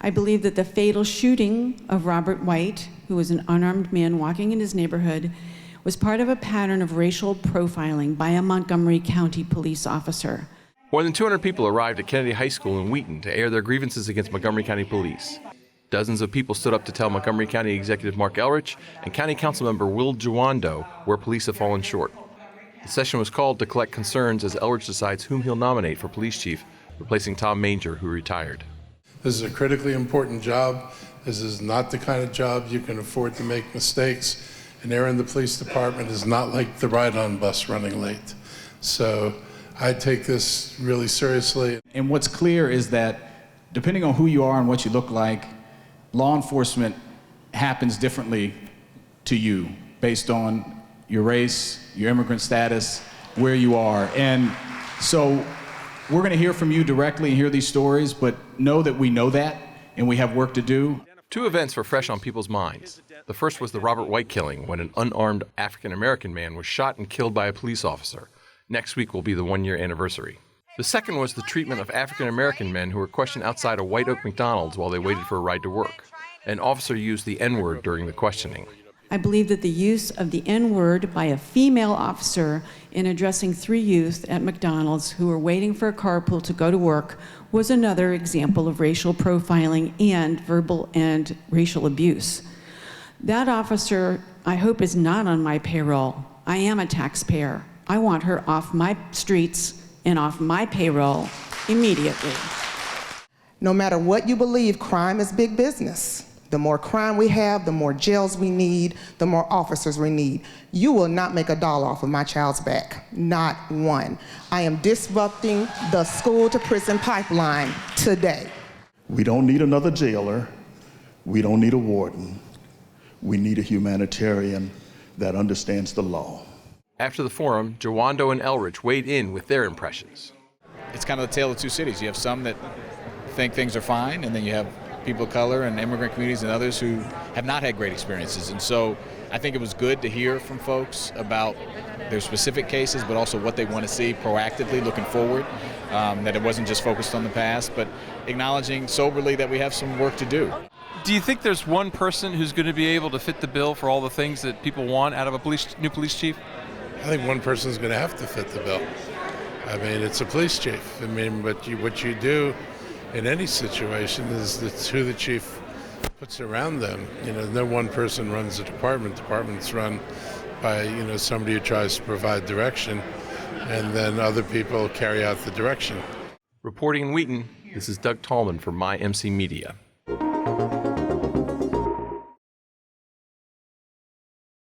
I believe that the fatal shooting of Robert White, who was an unarmed man walking in his neighborhood, was part of a pattern of racial profiling by a Montgomery County police officer. More than 200 people arrived at Kennedy High School in Wheaton to air their grievances against Montgomery County Police. Dozens of people stood up to tell Montgomery County Executive Mark Elrich and County Councilmember Will Jawando where police have fallen short. The session was called to collect concerns as Elrich decides whom he'll nominate for police chief, replacing Tom Manger, who retired. This is a critically important job. This is not the kind of job you can afford to make mistakes. And air in the police department is not like the ride-on bus running late. So I take this really seriously. And what's clear is that depending on who you are and what you look like, law enforcement happens differently to you based on your race, your immigrant status, where you are. And so we're going to hear from you directly and hear these stories, but know that we know that and we have work to do. Two events were fresh on people's minds. The first was the Robert White killing, when an unarmed African-American man was shot and killed by a police officer. Next week will be the one-year anniversary. The second was the treatment of African-American men who were questioned outside a White Oak McDonald's while they waited for a ride to work. An officer used the N-word during the questioning. I believe that the use of the N-word by a female officer in addressing 3 youth at McDonald's who were waiting for a carpool to go to work was another example of racial profiling and verbal and racial abuse. That officer, I hope, is not on my payroll. I am a taxpayer. I want her off my streets and off my payroll immediately. No matter what you believe, crime is big business. The more crime we have, the more jails we need, the more officers we need. You will not make $1 off of my child's back, not one. I am disrupting the school-to-prison pipeline today. We don't need another jailer. We don't need a warden. We need a humanitarian that understands the law. After the forum, Jawando and Elrich weighed in with their impressions. It's kind of the tale of two cities. You have some that think things are fine, and then you have people of color and immigrant communities and others who have not had great experiences. And so I think it was good to hear from folks about their specific cases, but also what they want to see proactively looking forward, that it wasn't just focused on the past, but acknowledging soberly that we have some work to do. Do you think there's one person who's going to be able to fit the bill for all the things that people want out of a new police chief? I think one person's going to have to fit the bill. I mean, it's a police chief. I mean, what you do in any situation is that's who the chief puts around them. You know, no one person runs a department. Department's run by, somebody who tries to provide direction, and then other people carry out the direction. Reporting in Wheaton, this is Doug Tallman for My MC Media.